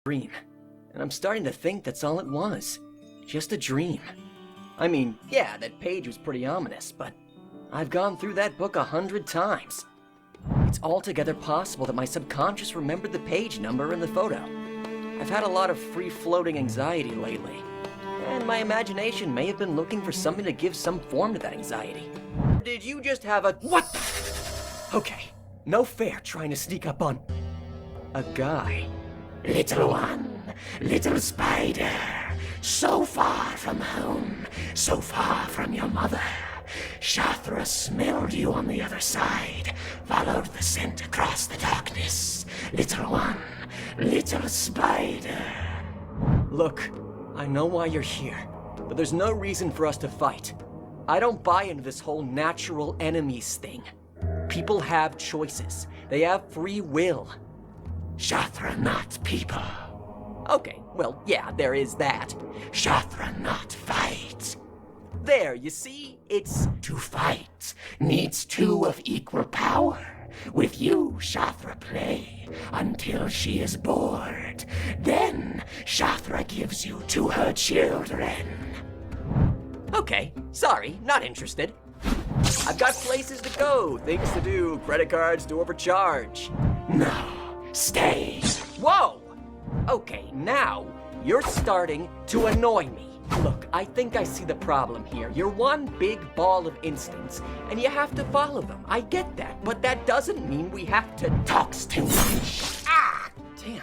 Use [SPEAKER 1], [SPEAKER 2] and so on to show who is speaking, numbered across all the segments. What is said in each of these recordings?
[SPEAKER 1] dream. And I'm starting to think that's all it was. Just a dream. I mean, yeah, that page was pretty ominous, but I've gone through that book 100 times. It's altogether possible that my subconscious remembered the page number and the photo. I've had a lot of free-floating anxiety lately, and my imagination may have been looking for something to give some form to that anxiety. Did you just have a— What? Okay, no fair trying to sneak up on a guy.
[SPEAKER 2] Little one, little spider, so far from home, so far from your mother. Shartra smelled you on the other side, followed the scent across the darkness. Little one, little spider.
[SPEAKER 1] Look, I know why you're here, but there's no reason for us to fight. I don't buy into this whole natural enemies thing. People have choices. They have free will.
[SPEAKER 2] Shartra not people.
[SPEAKER 1] Okay, well, yeah, there is that.
[SPEAKER 2] Shartra not fight.
[SPEAKER 1] There, you see? It's—
[SPEAKER 2] To fight needs two of equal power. With you, Shartra play until she is bored. Then Shartra gives you to her children.
[SPEAKER 1] Okay, sorry, not interested. I've got places to go, things to do, credit cards to overcharge.
[SPEAKER 2] No, stay.
[SPEAKER 1] Whoa! Okay, now you're starting to annoy me. Look, I think I see the problem here. You're one big ball of instincts, and you have to follow them. I get that, but that doesn't mean we have to—
[SPEAKER 2] Talks too much.
[SPEAKER 1] Ah! Damn,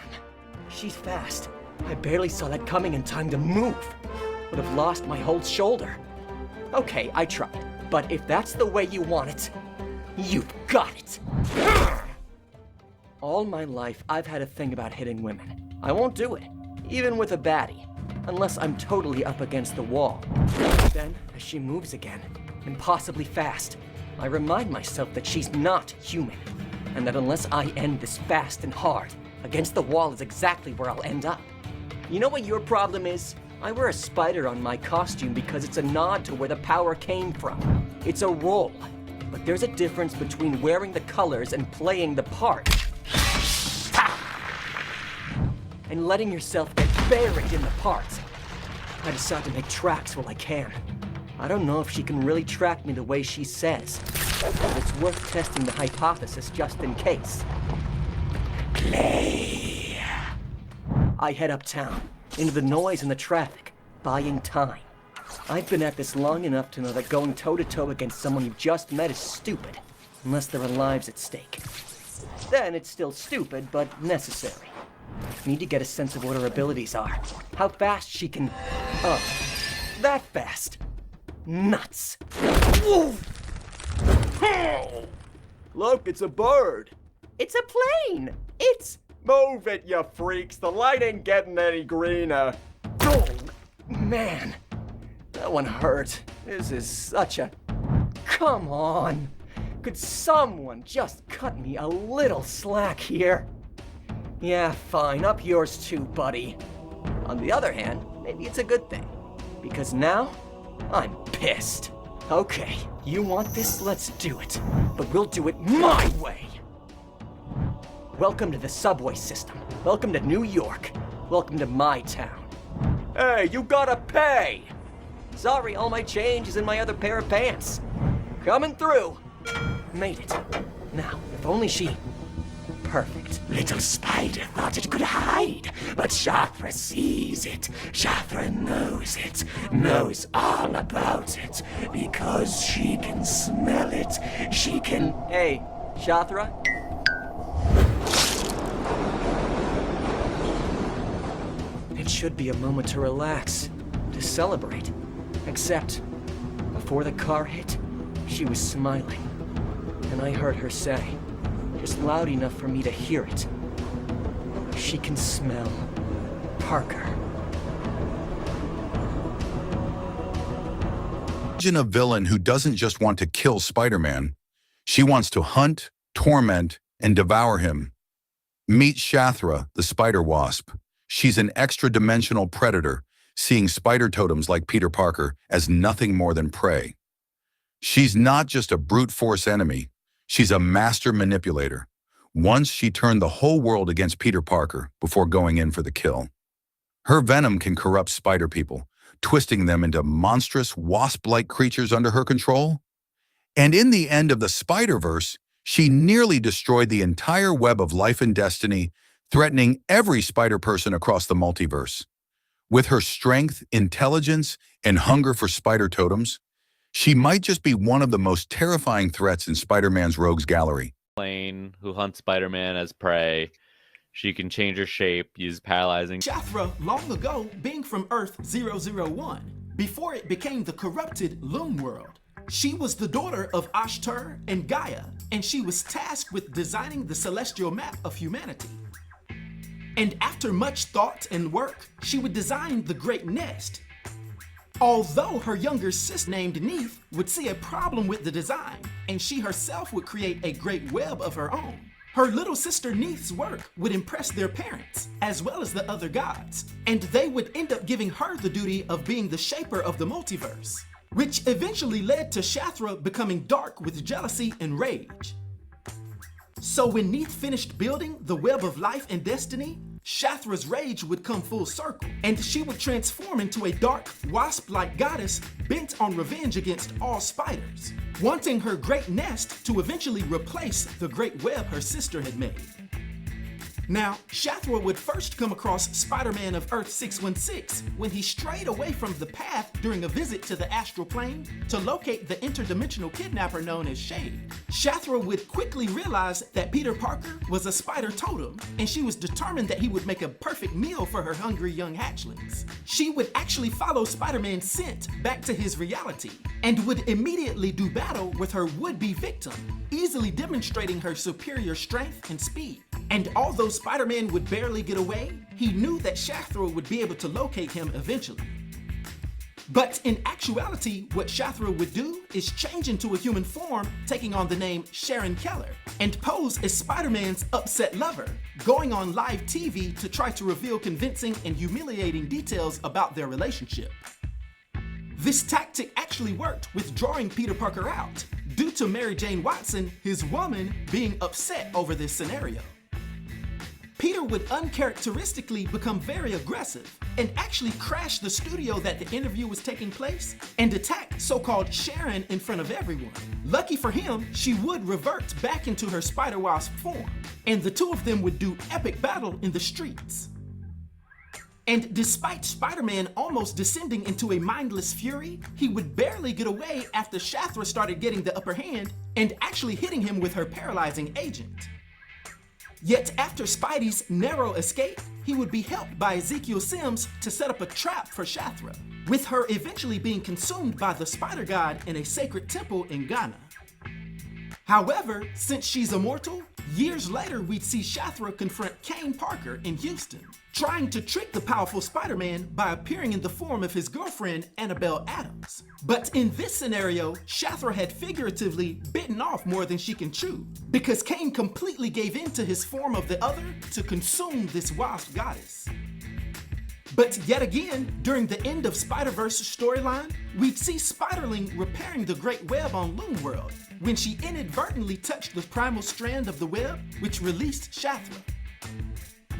[SPEAKER 1] she's fast. I barely saw that coming in time to move. Would have lost my whole shoulder. Okay, I tried, but if that's the way you want it, you've got it. All my life, I've had a thing about hitting women. I won't do it, even with a baddie, unless I'm totally up against the wall. Then, as she moves again, impossibly fast, I remind myself that she's not human, and that unless I end this fast and hard, against the wall is exactly where I'll end up. You know what your problem is? I wear a spider on my costume because it's a nod to where the power came from. It's a role, but there's a difference between wearing the colors and playing the part. And letting yourself get buried in the parts. I decide to make tracks while I can. I don't know if she can really track me the way she says, but it's worth testing the hypothesis just in case.
[SPEAKER 2] Play.
[SPEAKER 1] I head uptown, into the noise and the traffic, buying time. I've been at this long enough to know that going toe-to-toe against someone you've just met is stupid, unless there are lives at stake. Then it's still stupid, but necessary. Need to get a sense of what her abilities are. How fast she can— Oh, that fast. Nuts. Woo! Look, it's a bird. It's a plane. It's— Move it, you freaks. The light ain't getting any greener. Oh, man. That one hurt. This is such a— Come on. Could someone just cut me a little slack here? Yeah, fine. Up yours too, buddy. On the other hand, maybe it's a good thing. Because now, I'm pissed. Okay, you want this? Let's do it. But we'll do it my way. Welcome to the subway system. Welcome to New York. Welcome to my town. Hey, you gotta pay! Sorry, all my change is in my other pair of pants. Coming through. Made it. Now, if only she— Perfect.
[SPEAKER 2] Little spider thought it could hide, but Shartra sees it. Shartra knows it, knows all about it, because she can smell it. She can—
[SPEAKER 1] Hey, Shartra? It should be a moment to relax, to celebrate. Except, before the car hit, she was smiling. And I heard her say, just loud enough for me to hear it, she can smell Parker.
[SPEAKER 3] Imagine a villain who doesn't just want to kill Spider-Man. She wants to hunt, torment, and devour him. Meet Shartra, the spider wasp. She's an extra-dimensional predator, seeing spider totems like Peter Parker as nothing more than prey. She's not just a brute force enemy. She's a master manipulator. Once she turned the whole world against Peter Parker before going in for the kill. Her venom can corrupt spider people, twisting them into monstrous wasp-like creatures under her control. And in the end of the Spider-Verse, she nearly destroyed the entire web of life and destiny, threatening every spider person across the multiverse. With her strength, intelligence, and hunger for spider totems, she might just be one of the most terrifying threats in Spider-Man's rogues gallery.
[SPEAKER 4] Plane who hunts Spider-Man as prey. She can change her shape, use paralyzing.
[SPEAKER 5] Shartra, long ago, being from Earth 001, before it became the corrupted Loom World. She was the daughter of Ashtar and Gaia, and she was tasked with designing the celestial map of humanity. And after much thought and work, she would design the Great Nest. Although her younger sister named Neith would see a problem with the design, and she herself would create a great web of her own. Her little sister Neith's work would impress their parents, as well as the other gods, and they would end up giving her the duty of being the shaper of the multiverse, which eventually led to Shartra becoming dark with jealousy and rage. So when Neith finished building the web of life and destiny, Shathra's rage would come full circle, and she would transform into a dark, wasp-like goddess bent on revenge against all spiders, wanting her great nest to eventually replace the great web her sister had made. Now, Shartra would first come across Spider-Man of Earth 616 when he strayed away from the path during a visit to the astral plane to locate the interdimensional kidnapper known as Shade. Shartra would quickly realize that Peter Parker was a spider totem, and she was determined that he would make a perfect meal for her hungry young hatchlings. She would actually follow Spider-Man's scent back to his reality, and would immediately do battle with her would-be victim, easily demonstrating her superior strength and speed. And although Spider-Man would barely get away, he knew that Shartra would be able to locate him eventually. But in actuality, what Shartra would do is change into a human form, taking on the name Sharon Keller, and pose as Spider-Man's upset lover, going on live TV to try to reveal convincing and humiliating details about their relationship. This tactic actually worked with drawing Peter Parker out, due to Mary Jane Watson, his woman, being upset over this scenario. Peter would uncharacteristically become very aggressive and actually crash the studio that the interview was taking place and attack so-called Sharon in front of everyone. Lucky for him, she would revert back into her Spider-Wasp form, and the two of them would do epic battle in the streets. And despite Spider-Man almost descending into a mindless fury, he would barely get away after Shartra started getting the upper hand and actually hitting him with her paralyzing agent. Yet after Spidey's narrow escape, he would be helped by Ezekiel Sims to set up a trap for Shartra, with her eventually being consumed by the Spider God in a sacred temple in Ghana. However, since she's immortal, years later we'd see Shartra confront Kane Parker in Houston, trying to trick the powerful Spider-Man by appearing in the form of his girlfriend, Annabelle Adams. But in this scenario, Shartra had figuratively bitten off more than she can chew, because Kane completely gave in to his form of the other to consume this wasp goddess. But yet again, during the end of Spider-Verse storyline, we'd see Spiderling repairing the great web on Loom World, when she inadvertently touched the primal strand of the web, which released Shartra.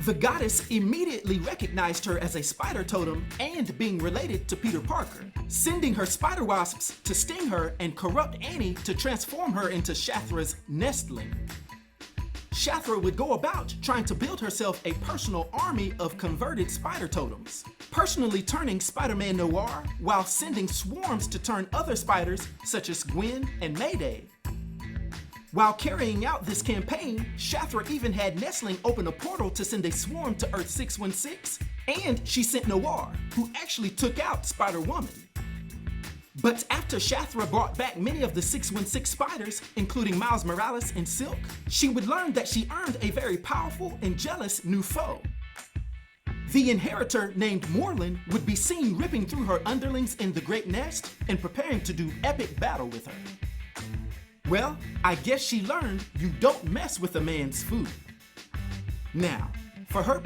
[SPEAKER 5] The goddess immediately recognized her as a spider totem and being related to Peter Parker, sending her spider wasps to sting her and corrupt Annie to transform her into Shartra's nestling. Shartra would go about trying to build herself a personal army of converted spider totems, personally turning Spider-Man Noir while sending swarms to turn other spiders such as Gwen and Mayday. While carrying out this campaign, Shartra even had Nestling open a portal to send a swarm to Earth 616, and she sent Noir, who actually took out Spider-Woman. But after Shartra brought back many of the 616 spiders, including Miles Morales and Silk, she would learn that she earned a very powerful and jealous new foe. The inheritor named Moreland would be seen ripping through her underlings in the Great Nest and preparing to do epic battle with her. Well, I guess she learned you don't mess with a man's food. Now, for her